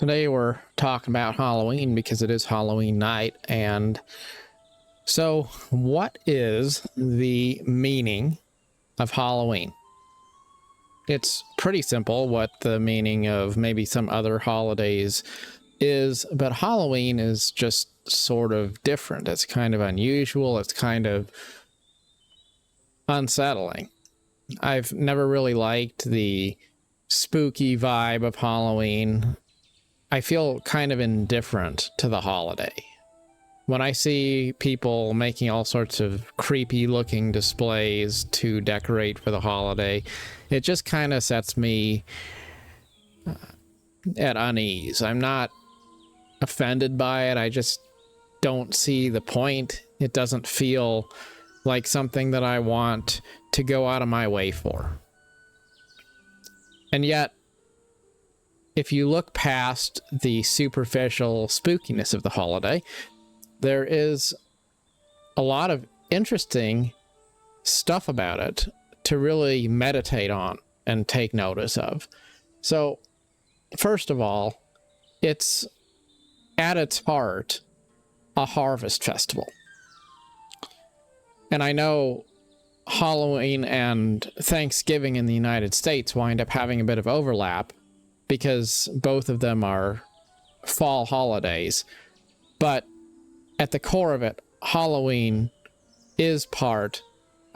Today we're talking about Halloween because it is Halloween night. And so what is the meaning of Halloween? It's pretty simple what the meaning of maybe some other holidays is, but Halloween is just sort of different. It's kind of unusual. It's kind of unsettling. I've never really liked the spooky vibe of Halloween. I feel kind of indifferent to the holiday. When I see people making all sorts of creepy looking displays to decorate for the holiday, it just kind of sets me at unease. I'm not offended by it. I just don't see the point. It doesn't feel like something that I want to go out of my way for. And yet, if you look past the superficial spookiness of the holiday, there is a lot of interesting stuff about it to really meditate on and take notice of. So, first of all, it's at its heart a harvest festival. And I know Halloween and Thanksgiving in the United States wind up having a bit of overlap because both of them are fall holidays. But at the core of it, Halloween is part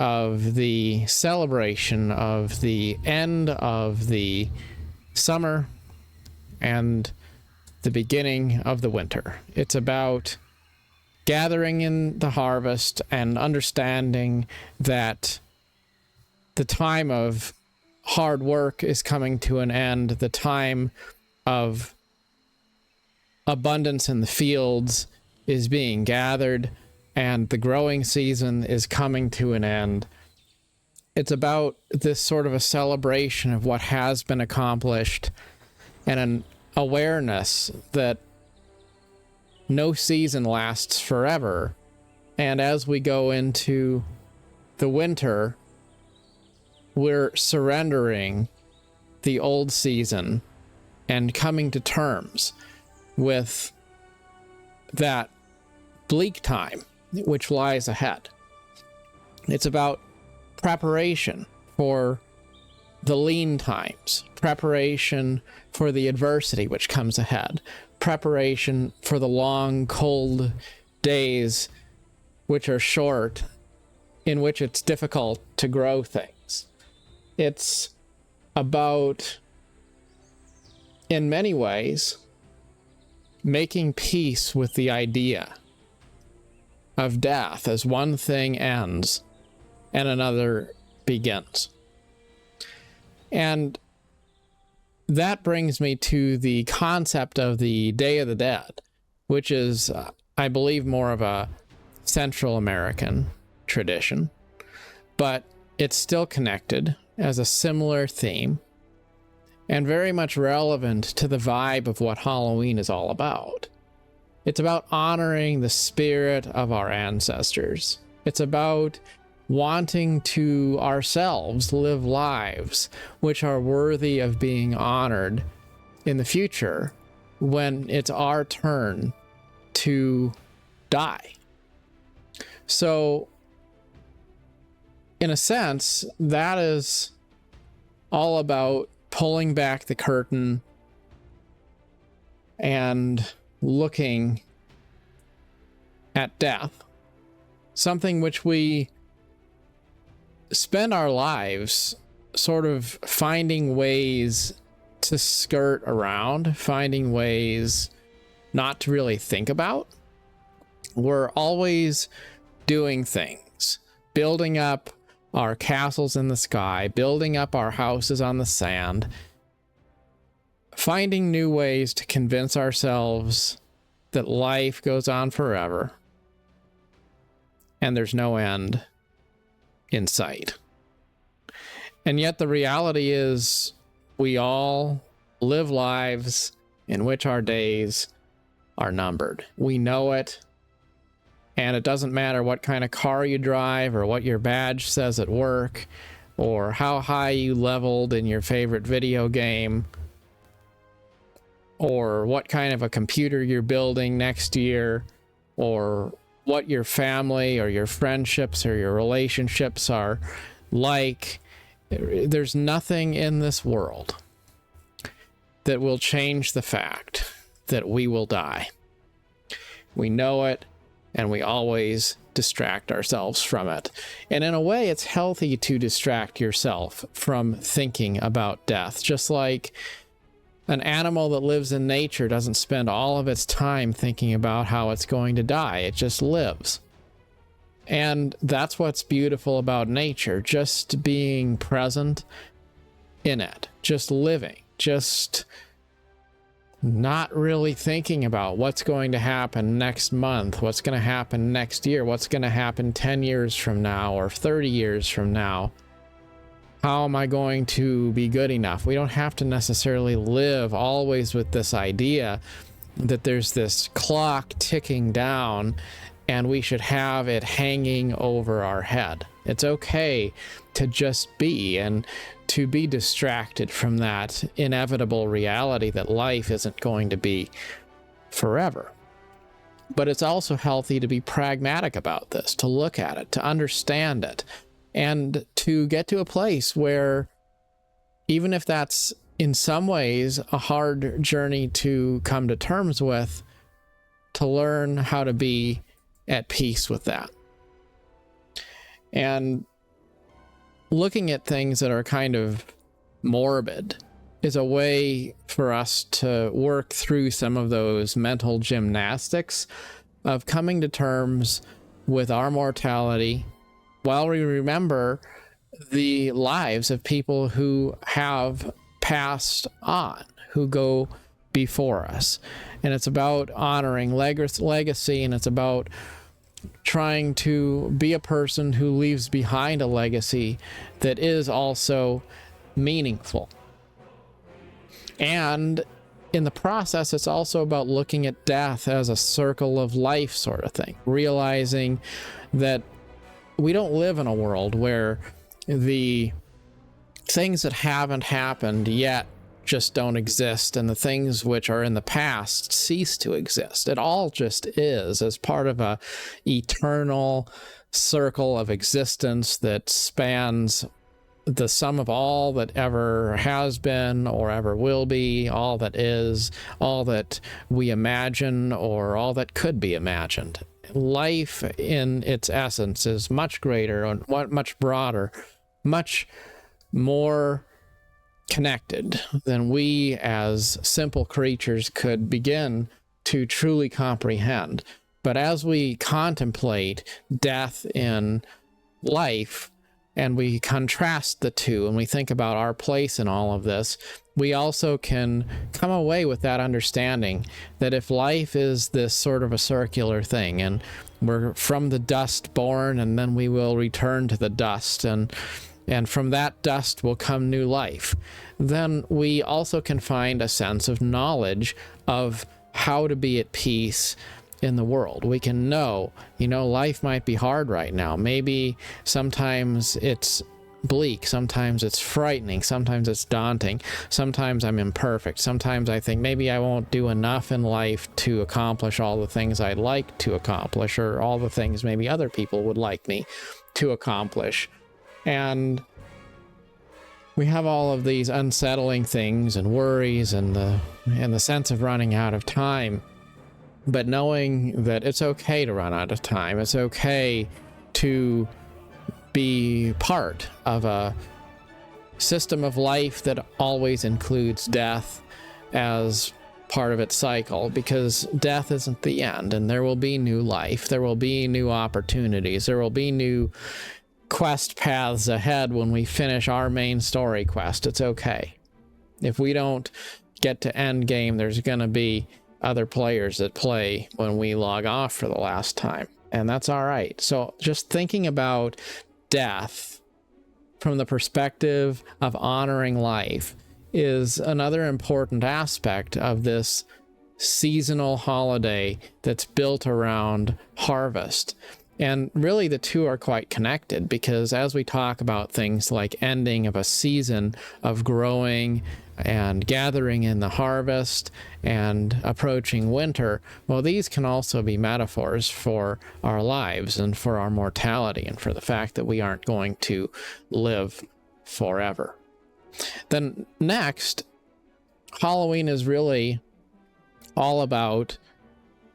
of the celebration of the end of the summer and the beginning of the winter. It's about gathering in the harvest and understanding that the time of hard work is coming to an end. The time of abundance in the fields is being gathered, and the growing season is coming to an end. It's about this sort of a celebration of what has been accomplished and an awareness that no season lasts forever. And as we go into the winter, we're surrendering the old season and coming to terms with that bleak time which lies ahead. It's about preparation for the lean times, preparation for the adversity which comes ahead, preparation for the long, cold days which are short, in which it's difficult to grow things. It's about, in many ways, making peace with the idea of death as one thing ends and another begins. And that brings me to the concept of the Day of the Dead, which is, I believe, more of a Central American tradition, but it's still connected as a similar theme and very much relevant to the vibe of what Halloween is all about. It's about honoring the spirit of our ancestors. It's about wanting to ourselves live lives which are worthy of being honored in the future when it's our turn to die. So, in a sense, that is all about pulling back the curtain and looking at death, something which we spend our lives sort of finding ways to skirt around, finding ways not to really think about. We're always doing things, building up our castles in the sky, building up our houses on the sand, finding new ways to convince ourselves that life goes on forever and there's no end in sight. And yet the reality is we all live lives in which our days are numbered. We know it. And it doesn't matter what kind of car you drive or what your badge says at work or how high you leveled in your favorite video game or what kind of a computer you're building next year, or what your family or your friendships or your relationships are like. There's nothing in this world that will change the fact that we will die. We know it, and we always distract ourselves from it. And in a way, it's healthy to distract yourself from thinking about death. Just like an animal that lives in nature doesn't spend all of its time thinking about how it's going to die. It just lives. And that's what's beautiful about nature, just being present in it, just living, just not really thinking about what's going to happen next month, what's going to happen next year, what's going to happen 10 years from now or 30 years from now. How am I going to be good enough? We don't have to necessarily live always with this idea that there's this clock ticking down and we should have it hanging over our head. It's okay to just be, and to be distracted from that inevitable reality that life isn't going to be forever. But it's also healthy to be pragmatic about this, to look at it, to understand it, and to get to a place where, even if that's in some ways a hard journey to come to terms with, to learn how to be at peace with that. And looking at things that are kind of morbid is a way for us to work through some of those mental gymnastics of coming to terms with our mortality while we remember the lives of people who have passed on, who go before us. And it's about honoring legacy, and it's about trying to be a person who leaves behind a legacy that is also meaningful. And in the process, it's also about looking at death as a circle of life sort of thing, realizing that we don't live in a world where the things that haven't happened yet just don't exist, and the things which are in the past cease to exist. It all just is, as part of a eternal circle of existence that spans the sum of all that ever has been or ever will be, all that is, all that we imagine, or all that could be imagined. Life in its essence is much greater and much broader, much more connected than we as simple creatures could begin to truly comprehend. But as we contemplate death in life, and we contrast the two, and we think about our place in all of this, we also can come away with that understanding that if life is this sort of a circular thing, and we're from the dust born, and then we will return to the dust, and from that dust will come new life, then we also can find a sense of knowledge of how to be at peace in the world. We can know, life might be hard right now. Maybe sometimes it's bleak, sometimes it's frightening, sometimes it's daunting, sometimes I'm imperfect, sometimes I think maybe I won't do enough in life to accomplish all the things I'd like to accomplish, or all the things maybe other people would like me to accomplish. And we have all of these unsettling things and worries and the sense of running out of time. But knowing that it's okay to run out of time, it's okay to be part of a system of life that always includes death as part of its cycle, because death isn't the end, and there will be new life, there will be new opportunities, there will be new quest paths ahead when we finish our main story quest. It's okay. If we don't get to end game, there's going to be other players that play when we log off for the last time, and that's all right. So just thinking about death from the perspective of honoring life is another important aspect of this seasonal holiday that's built around harvest. And really the two are quite connected, because as we talk about things like ending of a season of growing and gathering in the harvest and approaching winter, well, these can also be metaphors for our lives and for our mortality and for the fact that we aren't going to live forever. Then next, Halloween is really all about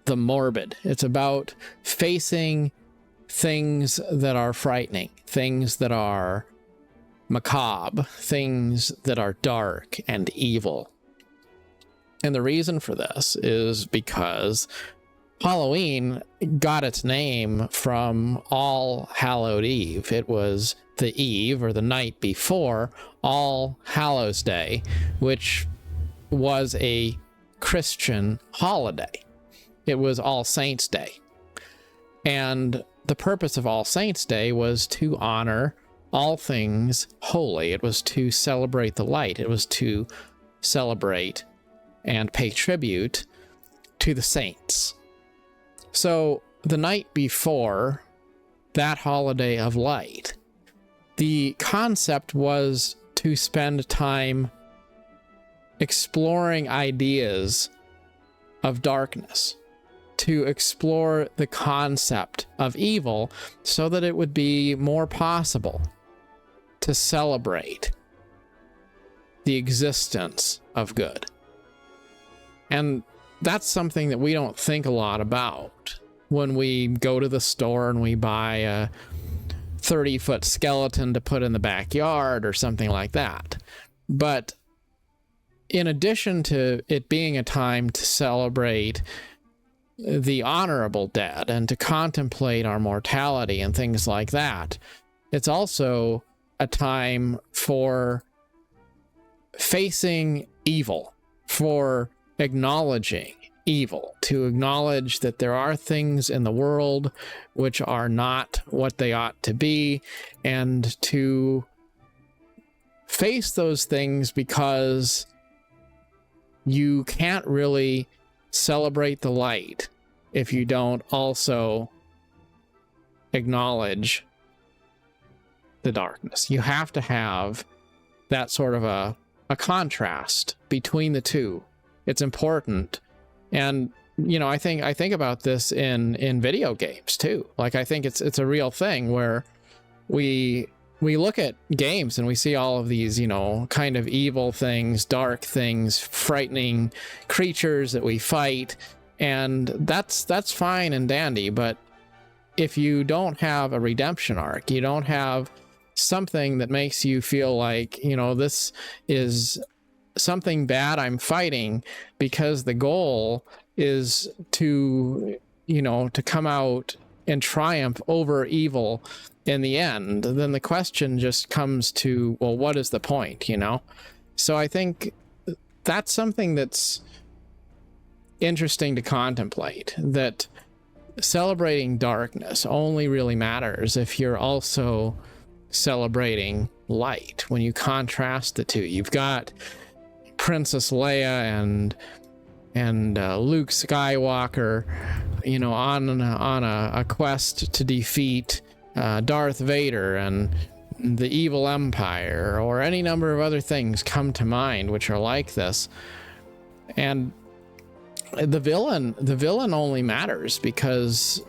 the morbid. It's about facing things that are frightening, things that are macabre, things that are dark and evil. And the reason for this is because Halloween got its name from All Hallowed Eve. It was the eve, or the night before, All Hallows Day, which was a Christian holiday. It was All Saints Day. And the purpose of All Saints Day was to honor all things holy. It was to celebrate the light. It was to celebrate and pay tribute to the saints. So the night before that holiday of light, the concept was to spend time exploring ideas of darkness, to explore the concept of evil so that it would be more possible to celebrate the existence of good. And that's something that we don't think a lot about when we go to the store and we buy a 30-foot skeleton to put in the backyard or something like that. But in addition to it being a time to celebrate the honorable dead and to contemplate our mortality and things like that, it's also a time for facing evil, for acknowledging evil, to acknowledge that there are things in the world which are not what they ought to be, and to face those things because you can't really celebrate the light if you don't also acknowledge the darkness. You have to have that sort of a contrast between the two. It's important. And you know, I think about this in video games too. Like, I think it's a real thing where we look at games and we see all of these, you know, kind of evil things, dark things, frightening creatures that we fight, and that's fine and dandy. But if you don't have a redemption arc, you don't have something that makes you feel like, you know, this is something bad I'm fighting because the goal is to, you know, to come out and triumph over evil in the end, then the question just comes to, well, what is the point, you know? So I think that's something that's interesting to contemplate, that celebrating darkness only really matters if you're also celebrating light. When you contrast the two, you've got Princess Leia and Luke Skywalker, you know, on a quest to defeat Darth Vader and the evil empire, or any number of other things come to mind which are like this. And the villain only matters because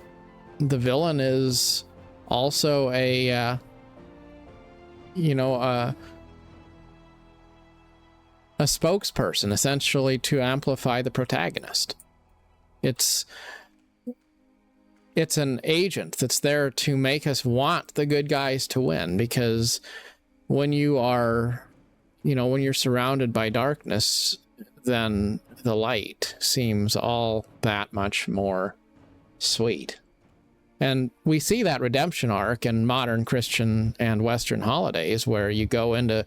the villain is also a spokesperson, essentially, to amplify the protagonist. It's an agent that's there to make us want the good guys to win, because when you are, you know, when you're surrounded by darkness, then the light seems all that much more sweet. And we see that redemption arc in modern Christian and Western holidays, where you go into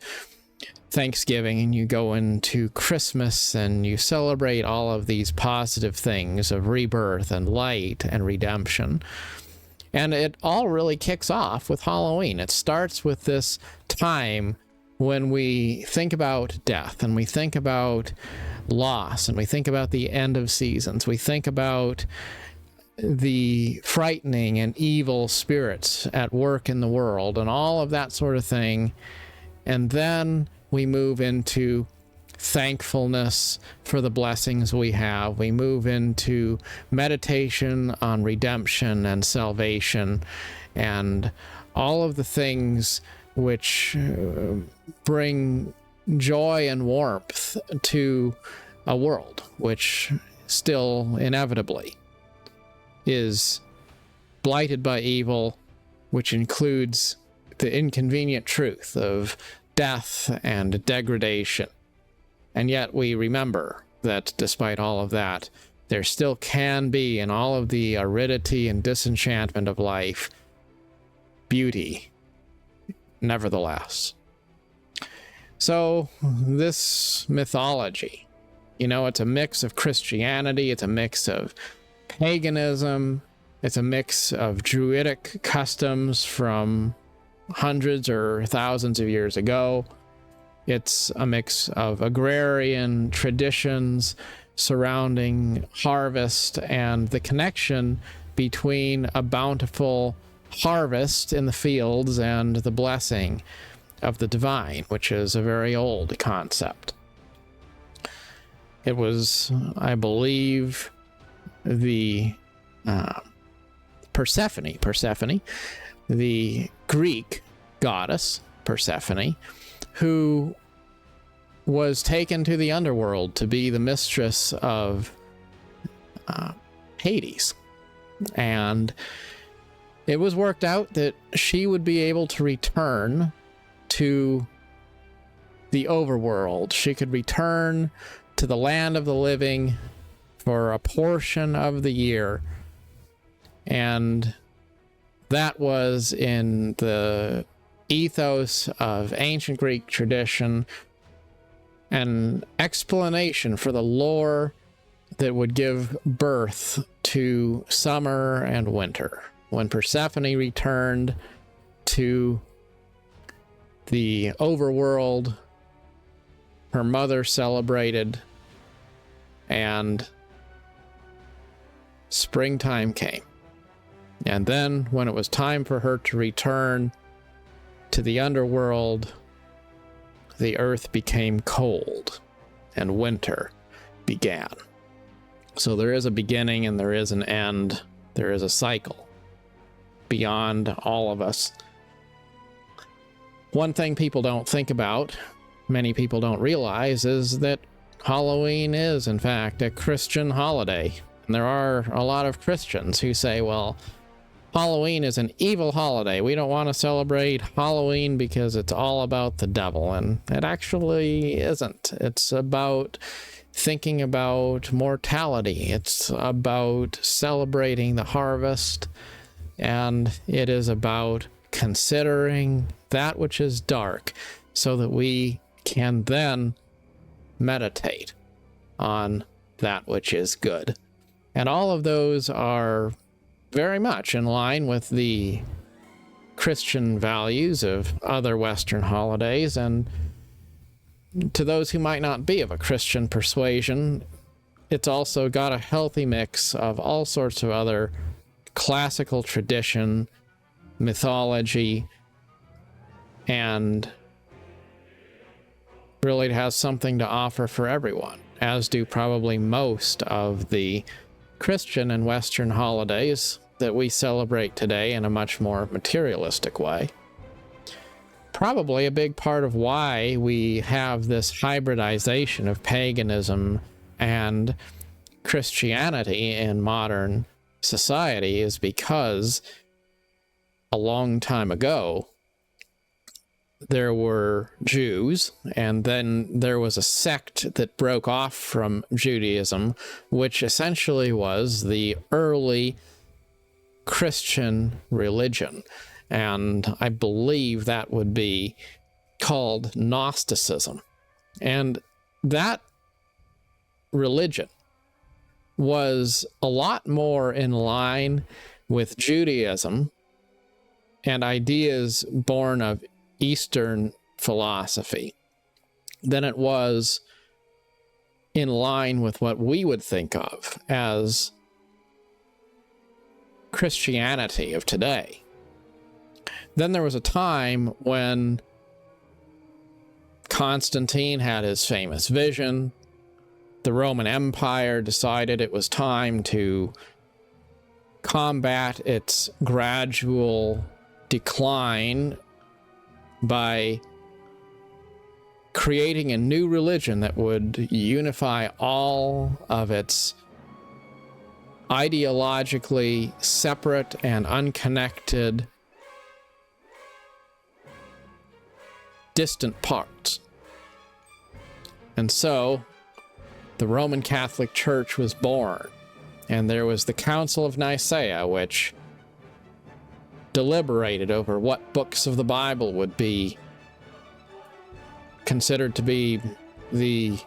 Thanksgiving and you go into Christmas and you celebrate all of these positive things of rebirth and light and redemption. And it all really kicks off with Halloween. It starts with this time when we think about death and we think about loss and we think about the end of seasons. We think about the frightening and evil spirits at work in the world and all of that sort of thing. And then we move into thankfulness for the blessings we have. We move into meditation on redemption and salvation and all of the things which bring joy and warmth to a world which still inevitably is blighted by evil, which includes the inconvenient truth of death and degradation. And yet we remember that despite all of that, there still can be, in all of the aridity and disenchantment of life, beauty, nevertheless. So this mythology, you know, it's a mix of Christianity, it's a mix of paganism, it's a mix of Druidic customs from hundreds or thousands of years ago. It's a mix of agrarian traditions surrounding harvest and the connection between a bountiful harvest in the fields and the blessing of the divine, which is a very old concept. It was, I believe, the Persephone, the Greek goddess Persephone, who was taken to the underworld to be the mistress of Hades. And it was worked out that she would be able to return to the overworld. She could return to the land of the living for a portion of the year. And that was in the ethos of ancient Greek tradition, an explanation for the lore that would give birth to summer and winter. When Persephone returned to the overworld, her mother celebrated, and springtime came. And then, when it was time for her to return to the underworld, the earth became cold, and winter began. So there is a beginning and there is an end. There is a cycle beyond all of us. One thing people don't think about, many people don't realize, is that Halloween is, in fact, a Christian holiday. And there are a lot of Christians who say, well, Halloween is an evil holiday. We don't want to celebrate Halloween because it's all about the devil. And it actually isn't. It's about thinking about mortality. It's about celebrating the harvest. And it is about considering that which is dark so that we can then meditate on that which is good. And all of those are very much in line with the Christian values of other Western holidays. And to those who might not be of a Christian persuasion, it's also got a healthy mix of all sorts of other classical tradition, mythology, and really it has something to offer for everyone, as do probably most of the Christian and Western holidays that we celebrate today in a much more materialistic way. Probably a big part of why we have this hybridization of paganism and Christianity in modern society is because a long time ago there were Jews, and then there was a sect that broke off from Judaism, which essentially was the early Christian religion. And I believe that would be called Gnosticism. And that religion was a lot more in line with Judaism and ideas born of Eastern philosophy than it was in line with what we would think of as Christianity of today. Then there was a time when Constantine had his famous vision. The Roman Empire decided it was time to combat its gradual decline by creating a new religion that would unify all of its ideologically separate and unconnected distant parts. And so the Roman Catholic Church was born, and there was the Council of Nicaea, which deliberated over what books of the Bible would be considered to be the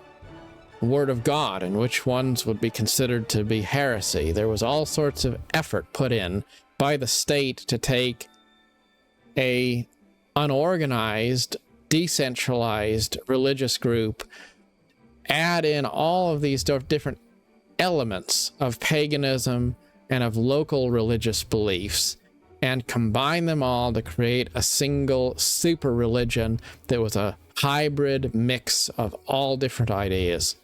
Word of God and which ones would be considered to be heresy. There was all sorts of effort put in by the state to take a unorganized, decentralized religious group, add in all of these different elements of paganism and of local religious beliefs, and combine them all to create a single super religion that was a hybrid mix of all different ideas.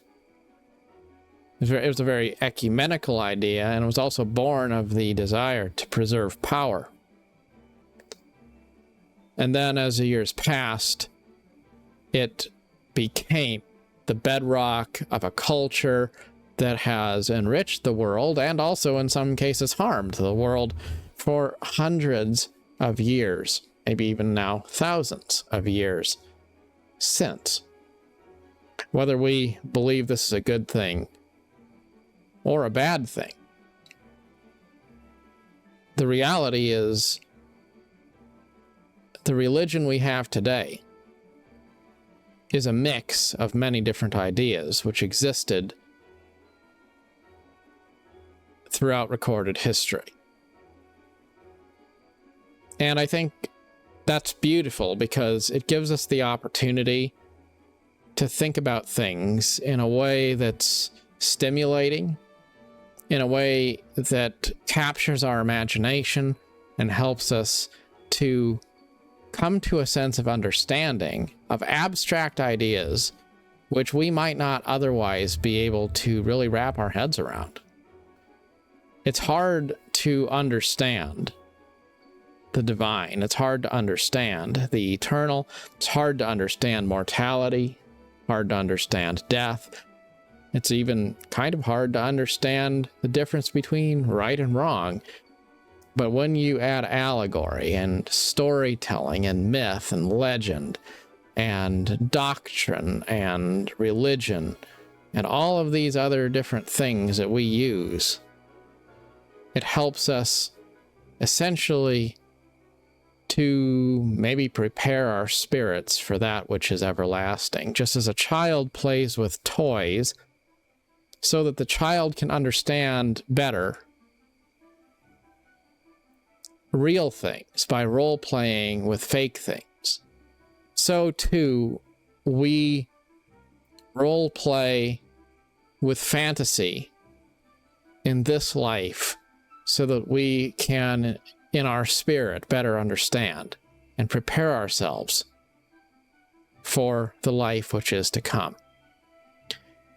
It was a very ecumenical idea, and it was also born of the desire to preserve power. And then as the years passed, it became the bedrock of a culture that has enriched the world and also in some cases harmed the world for hundreds of years, maybe even now thousands of years since. Whether we believe this is a good thing or a bad thing, the reality is the religion we have today is a mix of many different ideas which existed throughout recorded history. And I think that's beautiful because it gives us the opportunity to think about things in a way that's stimulating, in a way that captures our imagination and helps us to come to a sense of understanding of abstract ideas which we might not otherwise be able to really wrap our heads around. It's hard to understand the divine. It's hard to understand the eternal. It's hard to understand mortality, hard to understand death. It's even kind of hard to understand the difference between right and wrong. But when you add allegory and storytelling and myth and legend and doctrine and religion and all of these other different things that we use, it helps us essentially to maybe prepare our spirits for that which is everlasting, just as a child plays with toys so that the child can understand better real things by role-playing with fake things. So too, we role-play with fantasy in this life so that we can, in our spirit, better understand and prepare ourselves for the life which is to come.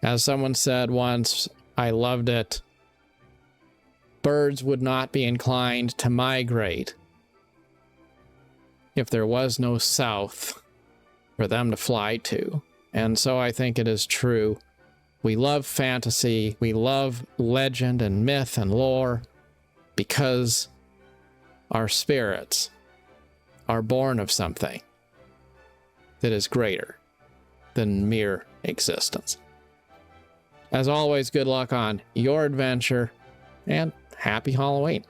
As someone said once, I loved it, birds would not be inclined to migrate if there was no south for them to fly to. And so I think it is true. We love fantasy, we love legend and myth and lore because our spirits are born of something that is greater than mere existence. As always, good luck on your adventure, and happy Halloween.